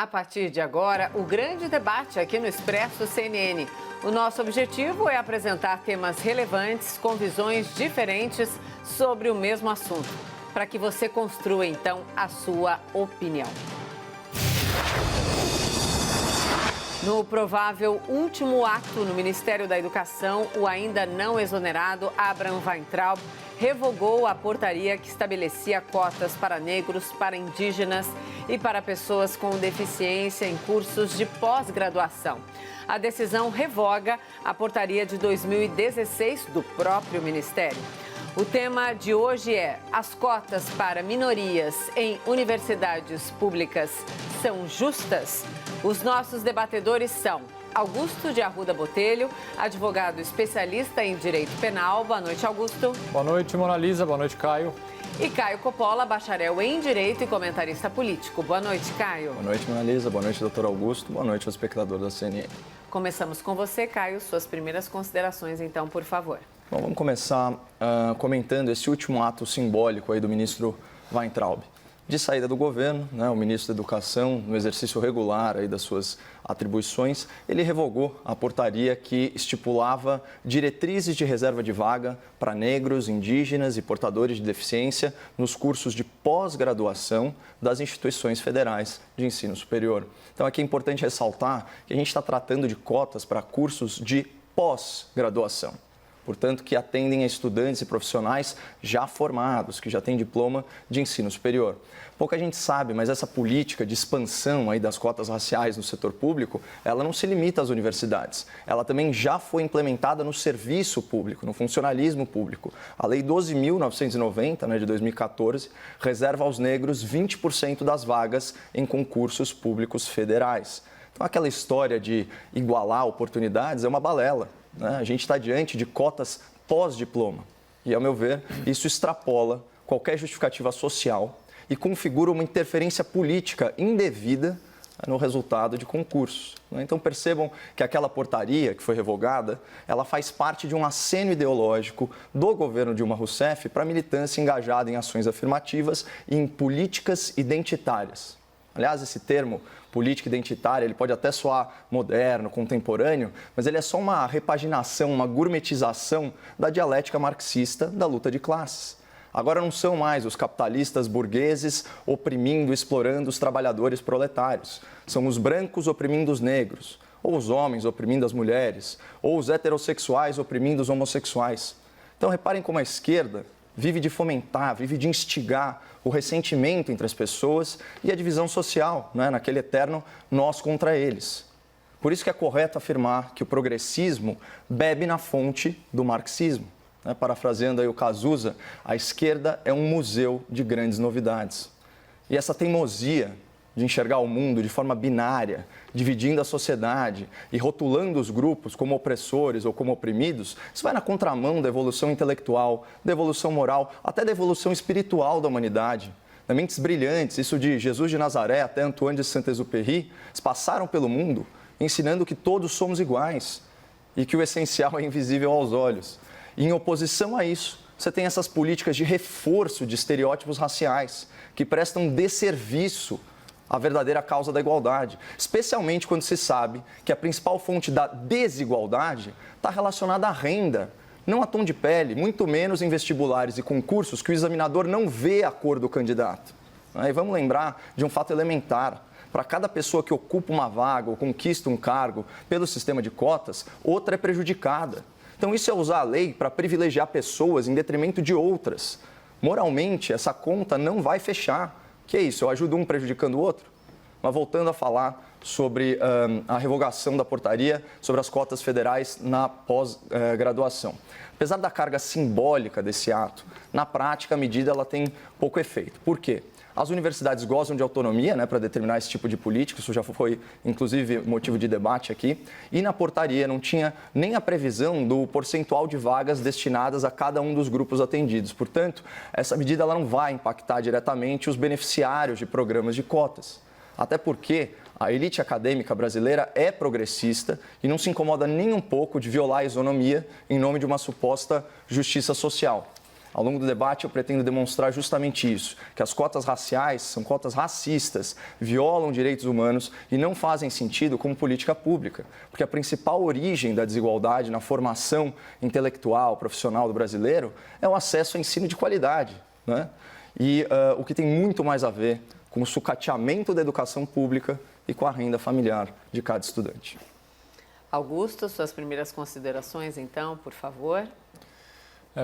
A partir de agora, o grande debate aqui no Expresso CNN. O nosso objetivo é apresentar temas relevantes com visões diferentes sobre o mesmo assunto, para que você construa, então, a sua opinião. No provável último ato no Ministério da Educação, o ainda não exonerado Abraham Weintraub revogou a portaria que estabelecia cotas para negros, para indígenas e para pessoas com deficiência em cursos de pós-graduação. A decisão revoga a portaria de 2016 do próprio Ministério. O tema de hoje é: as cotas para minorias em universidades públicas são justas? Os nossos debatedores são Augusto de Arruda Botelho, advogado especialista em direito penal. Boa noite, Augusto. Boa noite, Mona Lisa. Boa noite, Caio. E Caio Coppola, bacharel em direito e comentarista político. Boa noite, Caio. Boa noite, Mona Lisa. Boa noite, doutor Augusto. Boa noite, ao espectador da CNN. Começamos com você, Caio. Suas primeiras considerações, então, por favor. Bom, vamos começar comentando esse último ato simbólico aí do ministro Weintraub. De saída do governo, o ministro da Educação, no exercício regular aí das suas atribuições, ele revogou a portaria que estipulava diretrizes de reserva de vaga para negros, indígenas e portadores de deficiência nos cursos de pós-graduação das instituições federais de ensino superior. Então, aqui é importante ressaltar que a gente está tratando de cotas para cursos de pós-graduação. Portanto, que atendem a estudantes e profissionais já formados, que já têm diploma de ensino superior. Pouca gente sabe, mas essa política de expansão aí das cotas raciais no setor público, ela não se limita às universidades. Ela também já foi implementada no serviço público, no funcionalismo público. A Lei 12.990, de 2014, reserva aos negros 20% das vagas em concursos públicos federais. Então, aquela história de igualar oportunidades é uma balela. A gente está diante de cotas pós-diploma e, ao meu ver, isso extrapola qualquer justificativa social e configura uma interferência política indevida no resultado de concursos. Então, percebam que aquela portaria que foi revogada, ela faz parte de um aceno ideológico do governo Dilma Rousseff para a militância engajada em ações afirmativas e em políticas identitárias. Aliás, esse termo, política identitária, ele pode até soar moderno, contemporâneo, mas ele é só uma repaginação, uma gourmetização da dialética marxista da luta de classes. Agora não são mais os capitalistas burgueses oprimindo, explorando os trabalhadores proletários. São os brancos oprimindo os negros, ou os homens oprimindo as mulheres, ou os heterossexuais oprimindo os homossexuais. Então, reparem como a esquerda vive de fomentar, vive de instigar o ressentimento entre as pessoas e a divisão social, naquele eterno nós contra eles. Por isso que é correto afirmar que o progressismo bebe na fonte do marxismo. Parafraseando aí o Cazuza, a esquerda é um museu de grandes novidades. E essa teimosia de enxergar o mundo de forma binária, dividindo a sociedade e rotulando os grupos como opressores ou como oprimidos, isso vai na contramão da evolução intelectual, da evolução moral, até da evolução espiritual da humanidade. Mentes brilhantes, isso de Jesus de Nazaré até Antoine de Saint-Exupéry, passaram pelo mundo ensinando que todos somos iguais e que o essencial é invisível aos olhos. E em oposição a isso, você tem essas políticas de reforço de estereótipos raciais que prestam desserviço a verdadeira causa da igualdade, especialmente quando se sabe que a principal fonte da desigualdade está relacionada à renda, não a tom de pele, muito menos em vestibulares e concursos que o examinador não vê a cor do candidato. E vamos lembrar de um fato elementar: para cada pessoa que ocupa uma vaga ou conquista um cargo pelo sistema de cotas, outra é prejudicada. Então, isso é usar a lei para privilegiar pessoas em detrimento de outras. Moralmente, essa conta não vai fechar. Que é isso? Eu ajudo um prejudicando o outro? Mas voltando a falar sobre a revogação da portaria sobre as cotas federais na pós-graduação. Apesar da carga simbólica desse ato, na prática a medida ela tem pouco efeito. Por quê? As universidades gozam de autonomia para determinar esse tipo de política, isso já foi, inclusive, motivo de debate aqui. E na portaria não tinha nem a previsão do percentual de vagas destinadas a cada um dos grupos atendidos. Portanto, essa medida ela não vai impactar diretamente os beneficiários de programas de cotas. Até porque a elite acadêmica brasileira é progressista e não se incomoda nem um pouco de violar a isonomia em nome de uma suposta justiça social. Ao longo do debate, eu pretendo demonstrar justamente isso, que as cotas raciais são cotas racistas, violam direitos humanos e não fazem sentido como política pública, porque a principal origem da desigualdade na formação intelectual, profissional do brasileiro é o acesso a ensino de qualidade, né? E o que tem muito mais a ver com o sucateamento da educação pública e com a renda familiar de cada estudante. Augusto, suas primeiras considerações, então, por favor.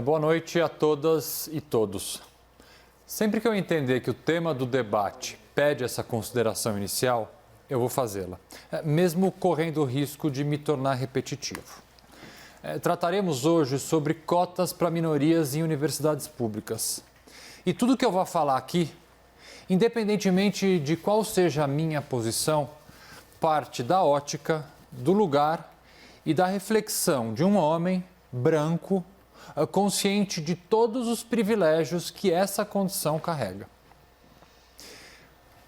Boa noite a todas e todos. Sempre que eu entender que o tema do debate pede essa consideração inicial, eu vou fazê-la, mesmo correndo o risco de me tornar repetitivo. Trataremos hoje sobre cotas para minorias em universidades públicas. E tudo que eu vou falar aqui, independentemente de qual seja a minha posição, parte da ótica, do lugar e da reflexão de um homem branco, consciente de todos os privilégios que essa condição carrega.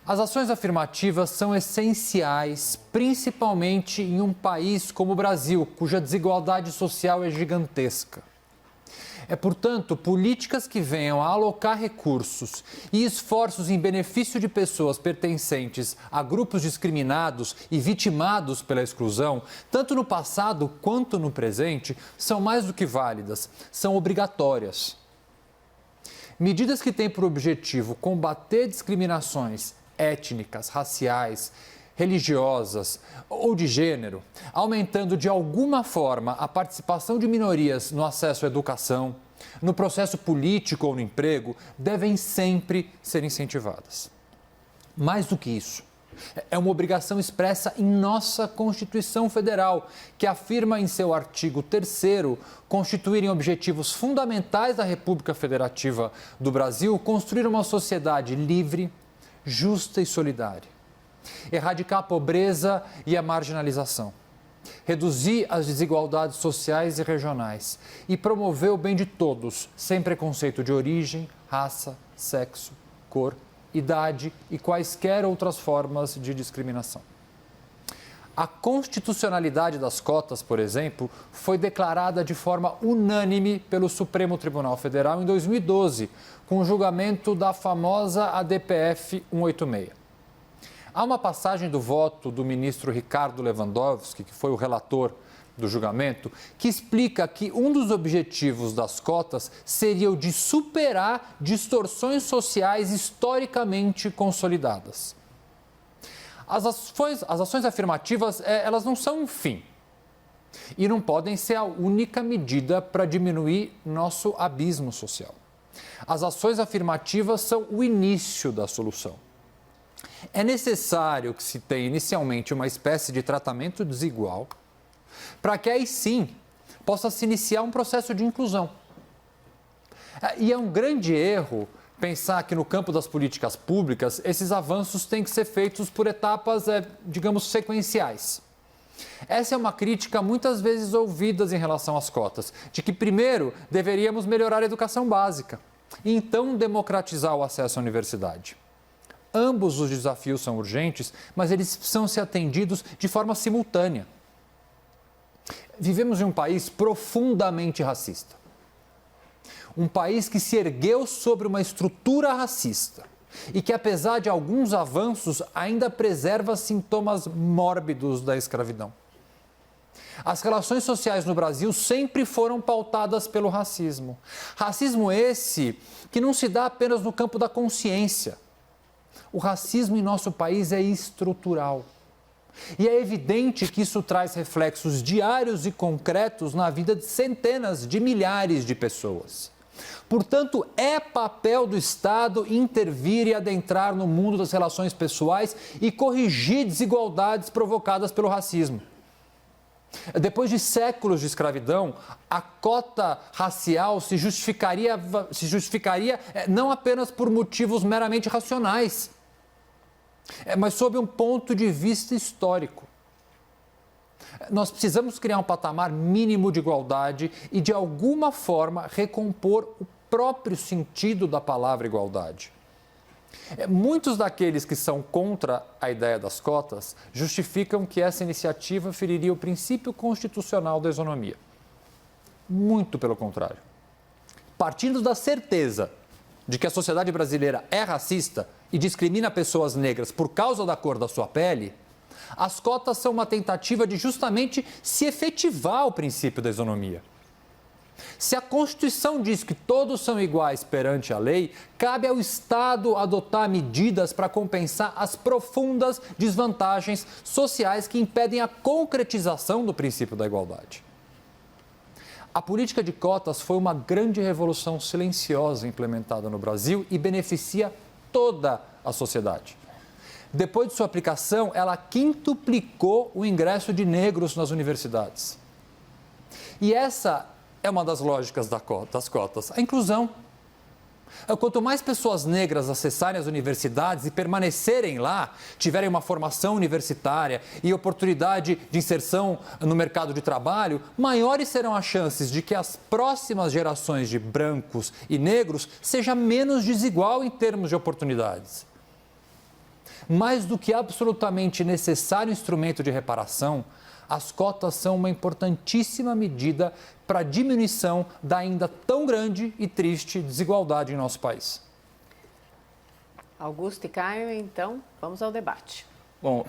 As ações afirmativas são essenciais, principalmente em um país como o Brasil, cuja desigualdade social é gigantesca. Portanto, políticas que venham a alocar recursos e esforços em benefício de pessoas pertencentes a grupos discriminados e vitimados pela exclusão, tanto no passado quanto no presente, são mais do que válidas, são obrigatórias. Medidas que têm por objetivo combater discriminações étnicas, raciais, religiosas ou de gênero, aumentando de alguma forma a participação de minorias no acesso à educação, no processo político ou no emprego, devem sempre ser incentivadas. Mais do que isso, é uma obrigação expressa em nossa Constituição Federal, que afirma em seu artigo 3º constituírem objetivos fundamentais da República Federativa do Brasil construir uma sociedade livre, justa e solidária. Erradicar a pobreza e a marginalização, reduzir as desigualdades sociais e regionais e promover o bem de todos, sem preconceito de origem, raça, sexo, cor, idade e quaisquer outras formas de discriminação. A constitucionalidade das cotas, por exemplo, foi declarada de forma unânime pelo Supremo Tribunal Federal em 2012, com o julgamento da famosa ADPF 186. Há uma passagem do voto do ministro Ricardo Lewandowski, que foi o relator do julgamento, que explica que um dos objetivos das cotas seria o de superar distorções sociais historicamente consolidadas. As ações afirmativas, elas não são um fim e não podem ser a única medida para diminuir nosso abismo social. As ações afirmativas são o início da solução. É necessário que se tenha inicialmente uma espécie de tratamento desigual para que aí sim possa se iniciar um processo de inclusão. E é um grande erro pensar que no campo das políticas públicas esses avanços têm que ser feitos por etapas, digamos, sequenciais. Essa é uma crítica muitas vezes ouvida em relação às cotas, de que primeiro deveríamos melhorar a educação básica e então democratizar o acesso à universidade. Ambos os desafios são urgentes, mas eles precisam ser atendidos de forma simultânea. Vivemos em um país profundamente racista. Um país que se ergueu sobre uma estrutura racista e que, apesar de alguns avanços, ainda preserva sintomas mórbidos da escravidão. As relações sociais no Brasil sempre foram pautadas pelo racismo. Racismo esse que não se dá apenas no campo da consciência. O racismo em nosso país é estrutural. E é evidente que isso traz reflexos diários e concretos na vida de centenas de milhares de pessoas. Portanto, é papel do Estado intervir e adentrar no mundo das relações pessoais e corrigir desigualdades provocadas pelo racismo. Depois de séculos de escravidão, a cota racial se justificaria não apenas por motivos meramente racionais, mas sob um ponto de vista histórico. Nós precisamos criar um patamar mínimo de igualdade e, de alguma forma, recompor o próprio sentido da palavra igualdade. Muitos daqueles que são contra a ideia das cotas justificam que essa iniciativa feriria o princípio constitucional da isonomia. Muito pelo contrário. partindo da certeza de que a sociedade brasileira é racista e discrimina pessoas negras por causa da cor da sua pele, as cotas são uma tentativa de justamente se efetivar o princípio da isonomia. Se a Constituição diz que todos são iguais perante a lei, cabe ao Estado adotar medidas para compensar as profundas desvantagens sociais que impedem a concretização do princípio da igualdade. A política de cotas foi uma grande revolução silenciosa implementada no Brasil e beneficia toda a sociedade. Depois de sua aplicação, ela quintuplicou o ingresso de negros nas universidades. E essa é uma das lógicas das cotas, a inclusão. Quanto mais pessoas negras acessarem as universidades e permanecerem lá, tiverem uma formação universitária e oportunidade de inserção no mercado de trabalho, maiores serão as chances de que as próximas gerações de brancos e negros seja menos desigual em termos de oportunidades. Mais do que absolutamente necessário instrumento de reparação, as cotas são uma importantíssima medida para a diminuição da ainda tão grande e triste desigualdade em nosso país. Augusto e Caio, então, vamos ao debate. Bom,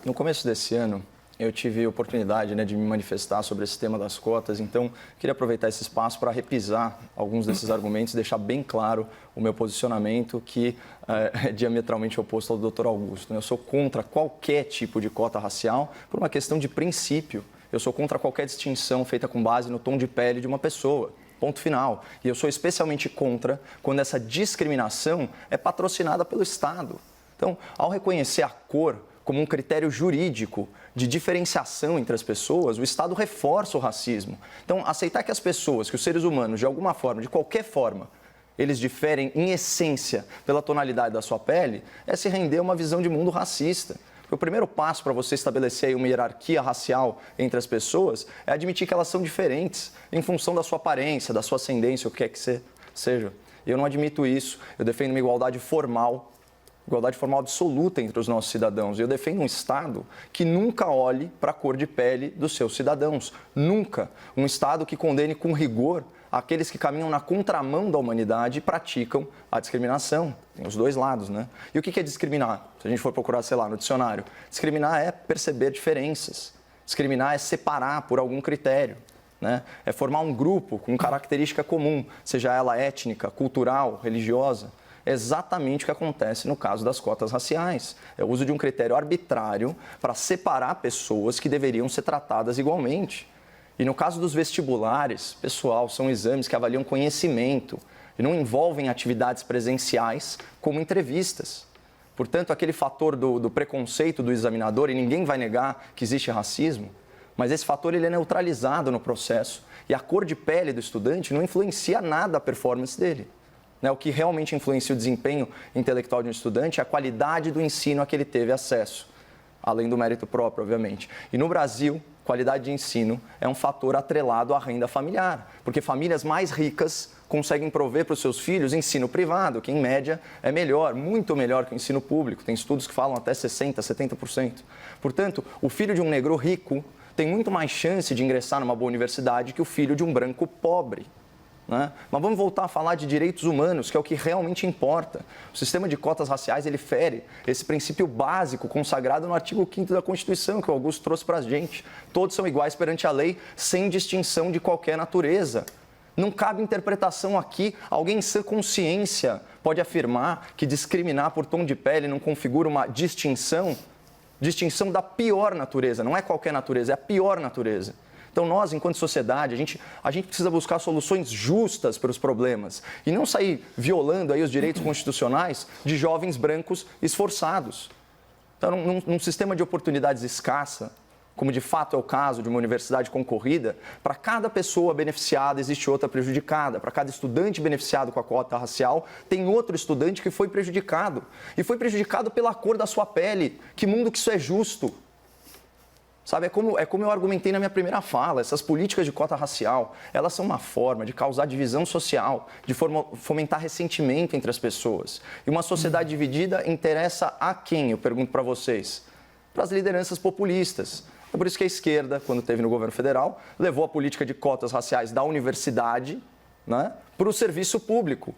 no começo desse ano, eu tive a oportunidade de me manifestar sobre esse tema das cotas, então queria aproveitar esse espaço para repisar alguns desses argumentos e deixar bem claro o meu posicionamento, que é diametralmente oposto ao do Dr. Augusto. Eu sou contra qualquer tipo de cota racial por uma questão de princípio. Eu sou contra qualquer distinção feita com base no tom de pele de uma pessoa. Ponto final. E eu sou especialmente contra quando essa discriminação é patrocinada pelo Estado. Então, ao reconhecer a cor como um critério jurídico de diferenciação entre as pessoas, o Estado reforça o racismo. Então, aceitar que as pessoas, que os seres humanos, de alguma forma, de qualquer forma, eles diferem em essência pela tonalidade da sua pele, é se render a uma visão de mundo racista. Porque o primeiro passo para você estabelecer aí uma hierarquia racial entre as pessoas é admitir que elas são diferentes em função da sua aparência, da sua ascendência, o que quer que seja. Eu não admito isso, eu defendo uma igualdade formal absoluta entre os nossos cidadãos. E eu defendo um Estado que nunca olhe para a cor de pele dos seus cidadãos. Nunca. Um Estado que condene com rigor aqueles que caminham na contramão da humanidade e praticam a discriminação. Tem os dois lados, né? E o que é discriminar? Se a gente for procurar, sei lá, no dicionário. Discriminar é perceber diferenças. Discriminar é separar por algum critério, né? É formar um grupo com característica comum, seja ela étnica, cultural, religiosa. É exatamente o que acontece no caso das cotas raciais. É o uso de um critério arbitrário para separar pessoas que deveriam ser tratadas igualmente. E no caso dos vestibulares, pessoal, são exames que avaliam conhecimento e não envolvem atividades presenciais como entrevistas. Portanto, aquele fator do preconceito do examinador, e ninguém vai negar que existe racismo, mas esse fator ele é neutralizado no processo e a cor de pele do estudante não influencia nada a performance dele. O que realmente influencia o desempenho intelectual de um estudante é a qualidade do ensino a que ele teve acesso, além do mérito próprio, obviamente. E no Brasil, qualidade de ensino é um fator atrelado à renda familiar, porque famílias mais ricas conseguem prover para os seus filhos ensino privado, que em média é melhor, muito melhor que o ensino público. Tem estudos que falam até 60%, 70%. Portanto, o filho de um negro rico tem muito mais chance de ingressar numa boa universidade que o filho de um branco pobre. Mas vamos voltar a falar de direitos humanos, que é o que realmente importa. O sistema de cotas raciais, ele fere esse princípio básico consagrado no artigo 5º da Constituição, que o Augusto trouxe para a gente. Todos são iguais perante a lei, sem distinção de qualquer natureza. Não cabe interpretação aqui. Alguém em sã consciência pode afirmar que discriminar por tom de pele não configura uma distinção da pior natureza. Não é qualquer natureza, é a pior natureza. Então, nós, enquanto sociedade, a gente precisa buscar soluções justas para os problemas e não sair violando aí os direitos constitucionais de jovens brancos esforçados. Então, num sistema de oportunidades escassa, como de fato é o caso de uma universidade concorrida, para cada pessoa beneficiada existe outra prejudicada. Para cada estudante beneficiado com a cota racial, tem outro estudante que foi prejudicado. E foi prejudicado pela cor da sua pele. Que mundo que isso é justo? Sabe, é como eu argumentei na minha primeira fala, essas políticas de cota racial, elas são uma forma de causar divisão social, de fomentar ressentimento entre as pessoas. E uma sociedade dividida interessa a quem, eu pergunto para vocês? Para as lideranças populistas. É por isso que a esquerda, quando esteve no governo federal, levou a política de cotas raciais da universidade, para o serviço público.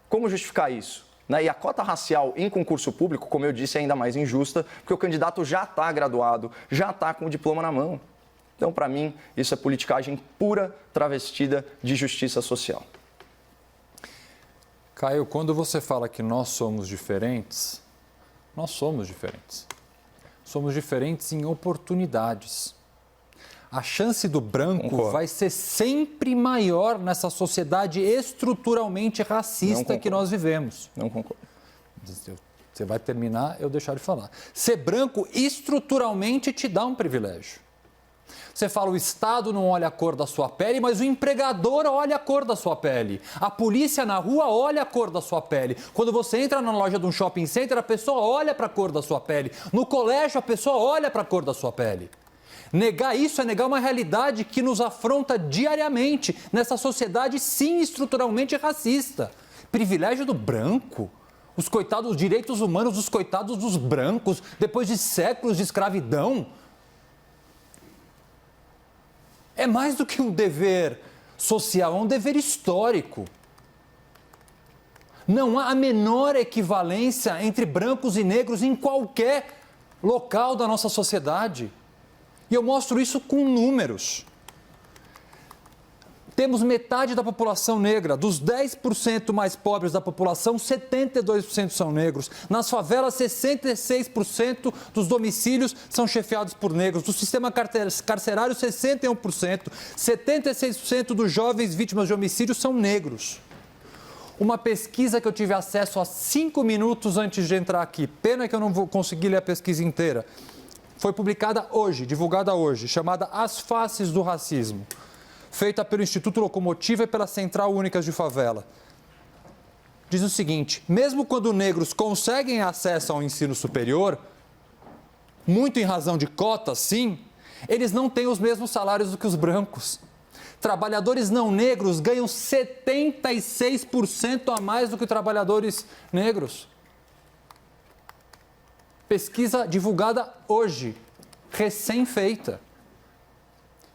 Como justificar isso? E a cota racial em concurso público, como eu disse, é ainda mais injusta, porque o candidato já está graduado, já está com o diploma na mão. Então, para mim, isso é politicagem pura, travestida de justiça social. Caio, quando você fala que nós somos diferentes, nós somos diferentes. Somos diferentes em oportunidades. A chance do branco vai ser sempre maior nessa sociedade estruturalmente racista que nós vivemos. Não concordo. Você vai terminar, eu deixar de falar. Ser branco estruturalmente te dá um privilégio. Você fala, o Estado não olha a cor da sua pele, mas o empregador olha a cor da sua pele. A polícia na rua olha a cor da sua pele. Quando você entra na loja de um shopping center, a pessoa olha para a cor da sua pele. No colégio, a pessoa olha para a cor da sua pele. Negar isso é negar uma realidade que nos afronta diariamente nessa sociedade, sim, estruturalmente racista. Privilégio do branco. Os coitados, os direitos humanos dos coitados dos brancos, depois de séculos de escravidão. É mais do que um dever social, é um dever histórico. Não há a menor equivalência entre brancos e negros em qualquer local da nossa sociedade. E eu mostro isso com números. Temos metade da população negra. Dos 10% mais pobres da população, 72% são negros. Nas favelas, 66% dos domicílios são chefiados por negros. Do sistema carcerário, 61%. 76% dos jovens vítimas de homicídio são negros. Uma pesquisa que eu tive acesso há 5 minutos antes de entrar aqui. Pena que eu não vou conseguir ler a pesquisa inteira. Foi publicada hoje, divulgada hoje, chamada As Faces do Racismo, feita pelo Instituto Locomotiva e pela Central Única de Favela. Diz o seguinte: mesmo quando negros conseguem acesso ao ensino superior, muito em razão de cotas, sim, eles não têm os mesmos salários do que os brancos. Trabalhadores não negros ganham 76% a mais do que trabalhadores negros. Pesquisa divulgada hoje, recém-feita.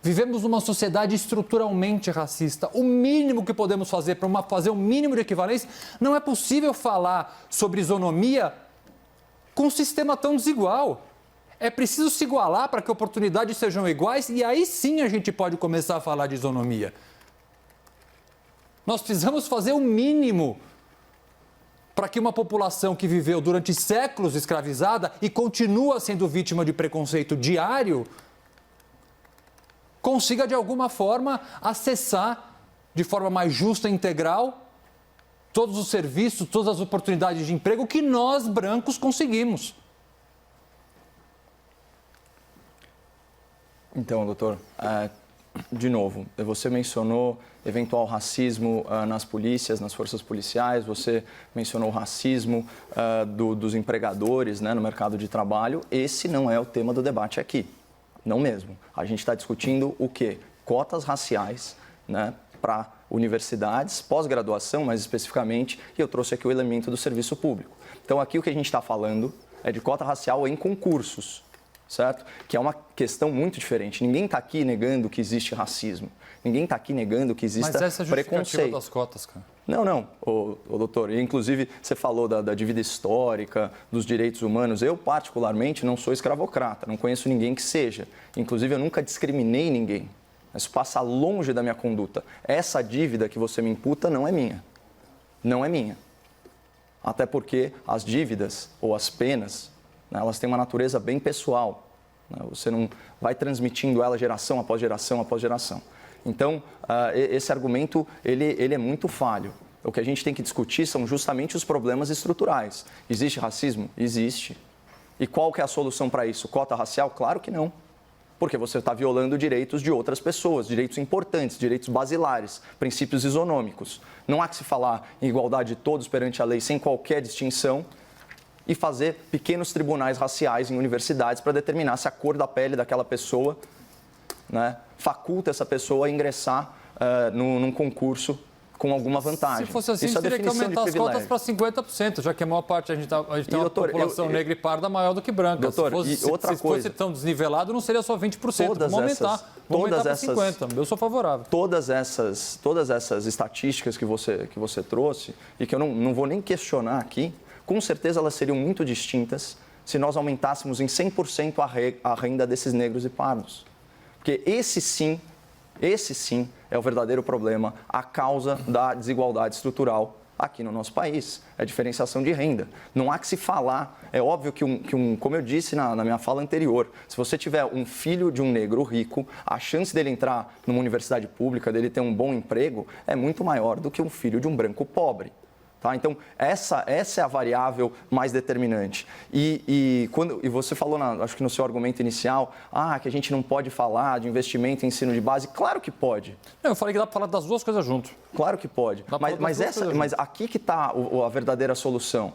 Vivemos numa sociedade estruturalmente racista. O mínimo que podemos fazer para fazer um mínimo de equivalência, não é possível falar sobre isonomia com um sistema tão desigual. É preciso se igualar para que oportunidades sejam iguais e aí sim a gente pode começar a falar de isonomia. Nós precisamos fazer o mínimo para que uma população que viveu durante séculos escravizada e continua sendo vítima de preconceito diário, consiga de alguma forma acessar de forma mais justa e integral todos os serviços, todas as oportunidades de emprego que nós brancos conseguimos. Então, doutor, de novo, você mencionou eventual racismo nas polícias, nas forças policiais, você mencionou o racismo dos empregadores, né, no mercado de trabalho. Esse não é o tema do debate aqui, não mesmo. A gente está discutindo o quê? Cotas raciais, né, para universidades, pós-graduação, mais especificamente, e eu trouxe aqui o elemento do serviço público. Então, aqui o que a gente está falando é de cota racial em concursos, certo? Que é uma questão muito diferente. Ninguém está aqui negando que existe racismo. Ninguém está aqui negando que exista preconceito. Mas essa é a justificativa das cotas, cara. Não, doutor. Inclusive, você falou da dívida histórica, dos direitos humanos. Eu, particularmente, não sou escravocrata. Não conheço ninguém que seja. Inclusive, eu nunca discriminei ninguém. Isso passa longe da minha conduta. Essa dívida que você me imputa não é minha. Não é minha. Até porque as dívidas ou as penas, elas têm uma natureza bem pessoal. Você não vai transmitindo ela geração após geração após geração. Então, esse argumento ele é muito falho. O que a gente tem que discutir são justamente os problemas estruturais. Existe racismo? Existe. E qual que é a solução para isso? Cota racial? Claro que não. Porque você está violando direitos de outras pessoas, direitos importantes, direitos basilares, princípios isonômicos. Não há que se falar em igualdade de todos perante a lei sem qualquer distinção e fazer pequenos tribunais raciais em universidades para determinar se a cor da pele daquela pessoa, né, faculta essa pessoa a ingressar num concurso com alguma vantagem. Se fosse assim, isso teria que aumentar as cotas para 50%, já que a maior parte a gente tem uma população negra e parda maior do que branca. Doutor, se fosse tão desnivelado, não seria só 20%. Vamos aumentar para 50%. Eu sou favorável. Todas essas estatísticas que você trouxe, e que eu não vou nem questionar aqui, com certeza elas seriam muito distintas se nós aumentássemos em 100% a renda desses negros e pardos. Porque esse sim é o verdadeiro problema, a causa da desigualdade estrutural aqui no nosso país, é a diferenciação de renda. Não há que se falar, é óbvio que como eu disse na minha fala anterior, se você tiver um filho de um negro rico, a chance dele entrar numa universidade pública, dele ter um bom emprego, é muito maior do que um filho de um branco pobre. Tá? Então, essa é a variável mais determinante. E você falou, acho que no seu argumento inicial, que a gente não pode falar de investimento em ensino de base. Claro que pode. Eu falei que dá para falar das duas coisas junto. Claro que pode. Mas aqui que está a verdadeira solução.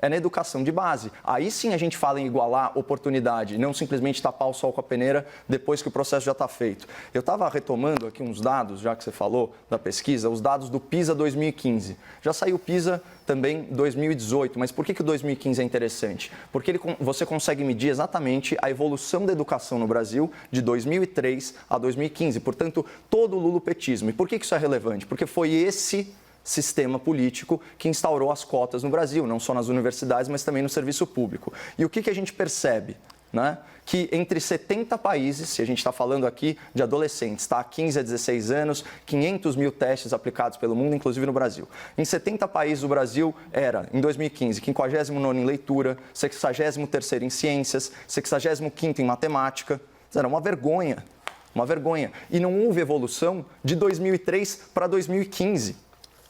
É na educação de base. Aí sim a gente fala em igualar oportunidade, não simplesmente tapar o sol com a peneira depois que o processo já está feito. Eu estava retomando aqui uns dados, já que você falou da pesquisa, os dados do PISA 2015. Já saiu o PISA também 2018, mas por que o 2015 é interessante? Porque você consegue medir exatamente a evolução da educação no Brasil de 2003 a 2015, portanto, todo o lulopetismo. E por que isso é relevante? Porque foi esse sistema político que instaurou as cotas no Brasil, não só nas universidades, mas também no serviço público. E o que a gente percebe? Né? Que entre 70 países, se a gente está falando aqui de adolescentes, tá? 15 a 16 anos, 500 mil testes aplicados pelo mundo, inclusive no Brasil. Em 70 países, o Brasil era, em 2015, 59º em leitura, 63º em ciências, 65º em matemática. Era uma vergonha. E não houve evolução de 2003 para 2015.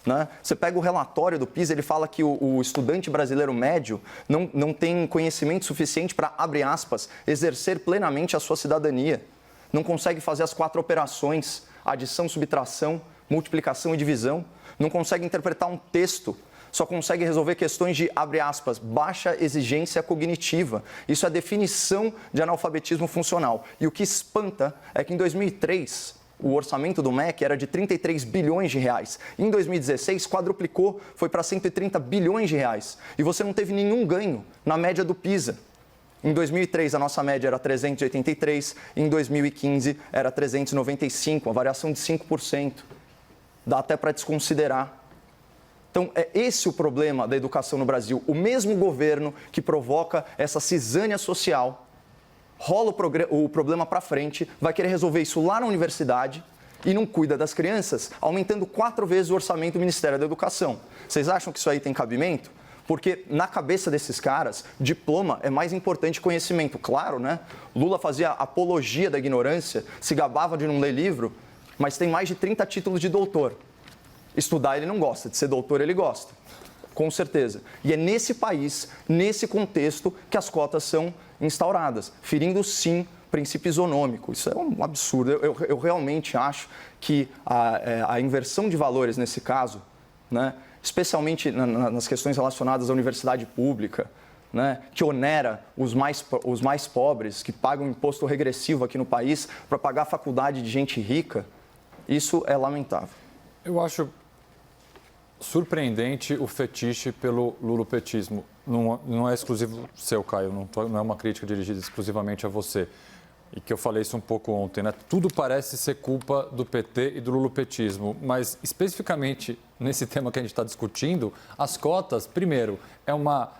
Né? Você pega o relatório do PISA, ele fala que o estudante brasileiro médio não tem conhecimento suficiente para, abre aspas, exercer plenamente a sua cidadania. Não consegue fazer as 4 operações, adição, subtração, multiplicação e divisão. Não consegue interpretar um texto. Só consegue resolver questões de, abre aspas, baixa exigência cognitiva. Isso é a definição de analfabetismo funcional. E o que espanta é que em 2003... o orçamento do MEC era de 33 bilhões de reais. Em 2016, quadruplicou, foi para 130 bilhões de reais. E você não teve nenhum ganho na média do PISA. Em 2003, a nossa média era 383, em 2015 era 395, uma variação de 5%. Dá até para desconsiderar. Então, é esse o problema da educação no Brasil. O mesmo governo que provoca essa cisânia social, rola o problema para frente, vai querer resolver isso lá na universidade e não cuida das crianças, aumentando 4 vezes o orçamento do Ministério da Educação. Vocês acham que isso aí tem cabimento? Porque na cabeça desses caras, diploma é mais importante que conhecimento. Claro, né? Lula fazia apologia da ignorância, se gabava de não ler livro, mas tem mais de 30 títulos de doutor. Estudar ele não gosta, de ser doutor ele gosta. Com certeza. E é nesse país, nesse contexto, que as cotas são instauradas, ferindo sim o princípio isonômico. Isso é um absurdo. Eu realmente acho que a inversão de valores nesse caso, né, especialmente nas questões relacionadas à universidade pública, né, que onera os mais pobres, que pagam imposto regressivo aqui no país para pagar a faculdade de gente rica, isso é lamentável. Eu acho surpreendente o fetiche pelo lulopetismo. Não é exclusivo seu, Caio, não é uma crítica dirigida exclusivamente a você. E que eu falei isso um pouco ontem, né? Tudo parece ser culpa do PT e do lulopetismo, mas especificamente nesse tema que a gente está discutindo, as cotas, primeiro, é uma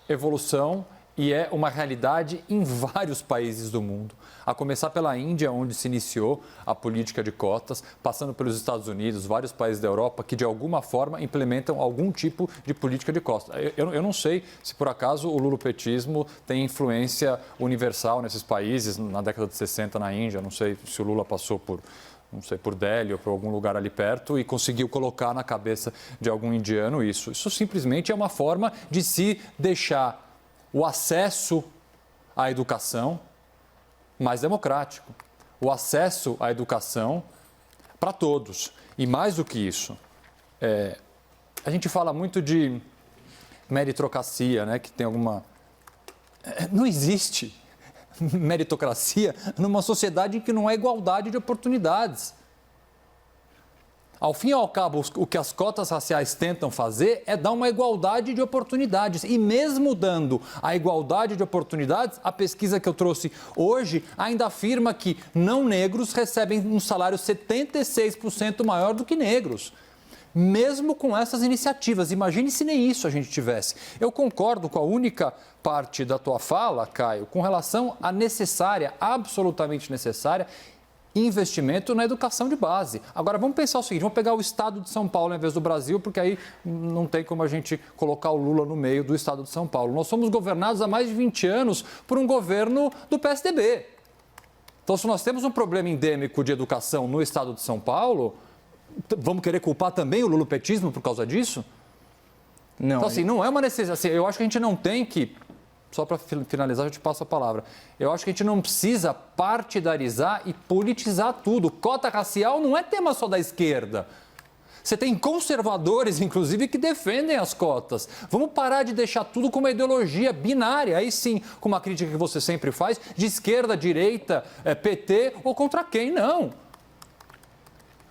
evolução e é uma realidade em vários países do mundo. A começar pela Índia, onde se iniciou a política de cotas, passando pelos Estados Unidos, vários países da Europa que, de alguma forma, implementam algum tipo de política de cotas. Eu não sei se, por acaso, o lulopetismo tem influência universal nesses países. Na década de 60, na Índia, não sei se o Lula passou por Delhi ou por algum lugar ali perto e conseguiu colocar na cabeça de algum indiano isso. Isso simplesmente é uma forma de se deixar o acesso à educação mais democrático, o acesso à educação para todos. E mais do que isso, a gente fala muito de meritocracia, né, que tem alguma... Não existe meritocracia numa sociedade em que não há igualdade de oportunidades. Ao fim e ao cabo, o que as cotas raciais tentam fazer é dar uma igualdade de oportunidades. E mesmo dando a igualdade de oportunidades, a pesquisa que eu trouxe hoje ainda afirma que não negros recebem um salário 76% maior do que negros. Mesmo com essas iniciativas, imagine se nem isso a gente tivesse. Eu concordo com a única parte da tua fala, Caio, com relação à necessária, absolutamente necessária, investimento na educação de base. Agora, vamos pensar o seguinte, vamos pegar o estado de São Paulo em vez do Brasil, porque aí não tem como a gente colocar o Lula no meio do estado de São Paulo. Nós somos governados há mais de 20 anos por um governo do PSDB. Então, se nós temos um problema endêmico de educação no estado de São Paulo, vamos querer culpar também o lulopetismo por causa disso? Não. Então, assim, não é uma necessidade. Assim, eu acho que a gente não tem que... Só para finalizar, eu te passo a palavra. Eu acho que a gente não precisa partidarizar e politizar tudo. Cota racial não é tema só da esquerda. Você tem conservadores, inclusive, que defendem as cotas. Vamos parar de deixar tudo com uma ideologia binária. Aí sim, com uma crítica que você sempre faz, de esquerda, direita, PT ou contra quem? Não.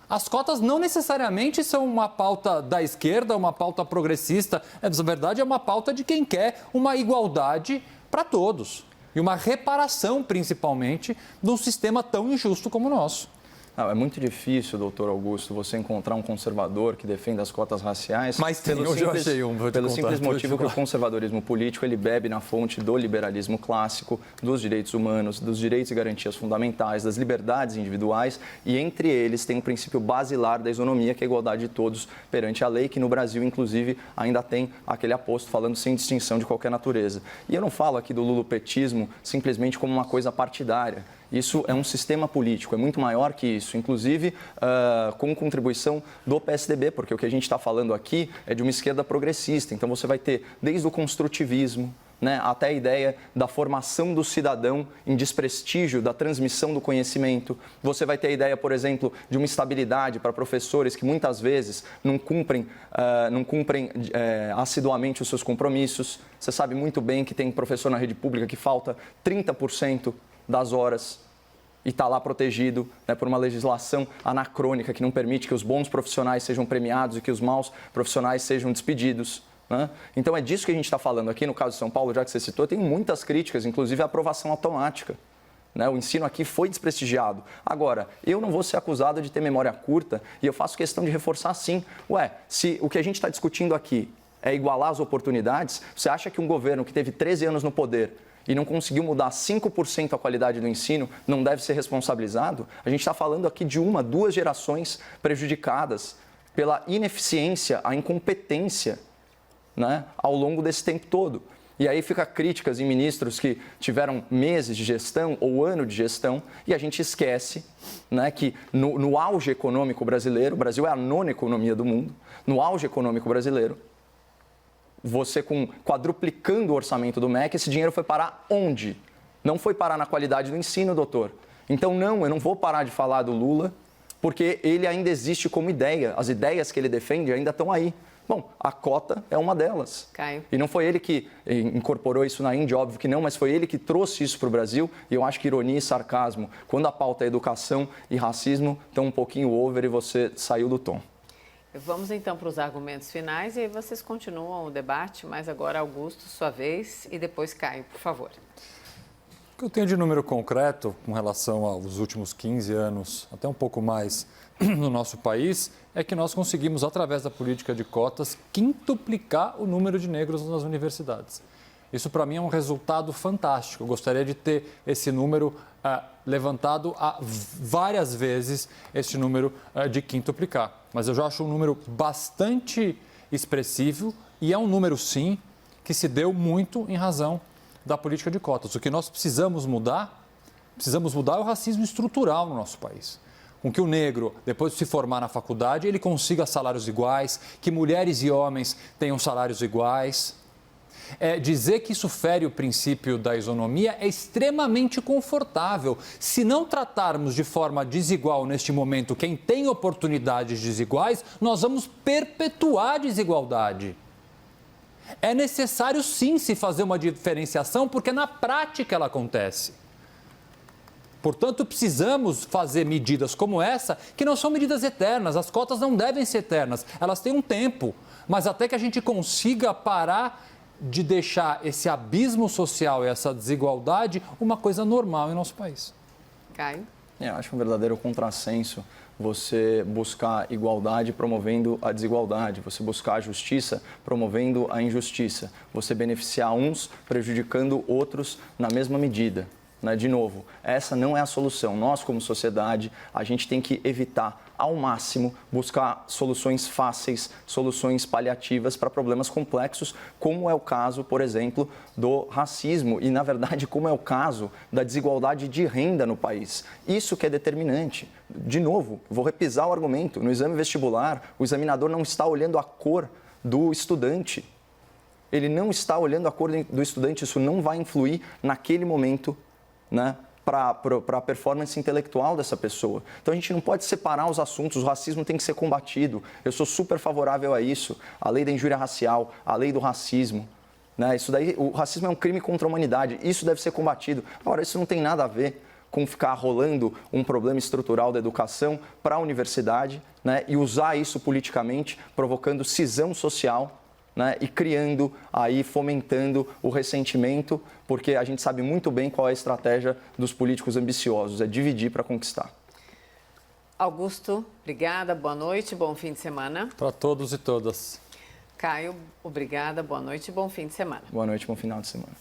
As cotas não necessariamente são uma pauta da esquerda, uma pauta progressista. Na verdade, é uma pauta de quem quer uma igualdade para todos. E uma reparação, principalmente, de um sistema tão injusto como o nosso. É muito difícil, doutor Augusto, você encontrar um conservador que defenda as cotas raciais. Mas pelo simples motivo que o conservadorismo político ele bebe na fonte do liberalismo clássico, dos direitos humanos, dos direitos e garantias fundamentais, das liberdades individuais e entre eles tem um princípio basilar da isonomia, que é a igualdade de todos perante a lei, que no Brasil, inclusive, ainda tem aquele aposto falando sem distinção de qualquer natureza. E eu não falo aqui do lulopetismo simplesmente como uma coisa partidária. Isso é um sistema político, é muito maior que isso, inclusive com contribuição do PSDB, porque o que a gente está falando aqui é de uma esquerda progressista. Então você vai ter desde o construtivismo, né, até a ideia da formação do cidadão em desprestígio da transmissão do conhecimento. Você vai ter a ideia, por exemplo, de uma estabilidade para professores que muitas vezes não cumprem assiduamente os seus compromissos. Você sabe muito bem que tem professor na rede pública que falta 30% das horas e está lá protegido, né, por uma legislação anacrônica que não permite que os bons profissionais sejam premiados e que os maus profissionais sejam despedidos. Né? Então é disso que a gente está falando aqui no caso de São Paulo, já que você citou, tem muitas críticas, inclusive a aprovação automática. Né? O ensino aqui foi desprestigiado. Agora, eu não vou ser acusado de ter memória curta e eu faço questão de reforçar sim. Se o que a gente está discutindo aqui é igualar as oportunidades, você acha que um governo que teve 13 anos no poder e não conseguiu mudar 5% a qualidade do ensino, não deve ser responsabilizado? A gente está falando aqui de 1, 2 gerações prejudicadas pela ineficiência, a incompetência, né, ao longo desse tempo todo. E aí fica críticas em ministros que tiveram meses de gestão ou ano de gestão e a gente esquece, né, que no auge econômico brasileiro, o Brasil é a 9ª economia do mundo, no auge econômico brasileiro, você quadruplicando o orçamento do MEC, esse dinheiro foi parar onde? Não foi parar na qualidade do ensino, doutor. Então, não, eu não vou parar de falar do Lula, porque ele ainda existe como ideia. As ideias que ele defende ainda estão aí. Bom, a cota é uma delas. Caio. E não foi ele que incorporou isso na Índia, óbvio que não, mas foi ele que trouxe isso para o Brasil. E eu acho que ironia e sarcasmo, quando a pauta é educação e racismo, estão um pouquinho over e você saiu do tom. Vamos então para os argumentos finais e aí vocês continuam o debate, mas agora Augusto, sua vez, e depois Caio, por favor. O que eu tenho de número concreto com relação aos últimos 15 anos, até um pouco mais, no nosso país, é que nós conseguimos, através da política de cotas, quintuplicar o número de negros nas universidades. Isso, para mim, é um resultado fantástico. Eu gostaria de ter esse número levantado várias vezes, esse número de quintuplicar. Mas eu já acho um número bastante expressivo e é um número, sim, que se deu muito em razão da política de cotas. O que nós precisamos mudar é o racismo estrutural no nosso país. Com que o negro, depois de se formar na faculdade, ele consiga salários iguais, que mulheres e homens tenham salários iguais. Dizer que isso fere o princípio da isonomia é extremamente confortável. Se não tratarmos de forma desigual neste momento quem tem oportunidades desiguais, nós vamos perpetuar a desigualdade. É necessário sim se fazer uma diferenciação, porque na prática ela acontece. Portanto, precisamos fazer medidas como essa, que não são medidas eternas. As cotas não devem ser eternas, elas têm um tempo. Mas até que a gente consiga parar de deixar esse abismo social e essa desigualdade uma coisa normal em nosso país. Caio? Eu acho um verdadeiro contrassenso você buscar igualdade promovendo a desigualdade, você buscar a justiça promovendo a injustiça, você beneficiar uns prejudicando outros na mesma medida. De novo, essa não é a solução. Nós, como sociedade, a gente tem que evitar ao máximo buscar soluções fáceis, soluções paliativas para problemas complexos, como é o caso, por exemplo, do racismo e, na verdade, como é o caso da desigualdade de renda no país. Isso que é determinante. De novo, vou repisar o argumento. No exame vestibular, o examinador não está olhando a cor do estudante. Ele não está olhando a cor do estudante. Isso não vai influir naquele momento, para a performance intelectual dessa pessoa. Então a gente não pode separar os assuntos, o racismo tem que ser combatido. Eu sou super favorável a isso, a lei da injúria racial, a lei do racismo. Isso daí, o racismo é um crime contra a humanidade, isso deve ser combatido. Agora, isso não tem nada a ver com ficar rolando um problema estrutural da educação para a universidade, e usar isso politicamente, provocando cisão social, e criando, aí fomentando o ressentimento, porque a gente sabe muito bem qual é a estratégia dos políticos ambiciosos, é dividir para conquistar. Augusto, obrigada, boa noite, bom fim de semana. Para todos e todas. Caio, obrigada, boa noite, bom fim de semana. Boa noite, bom final de semana.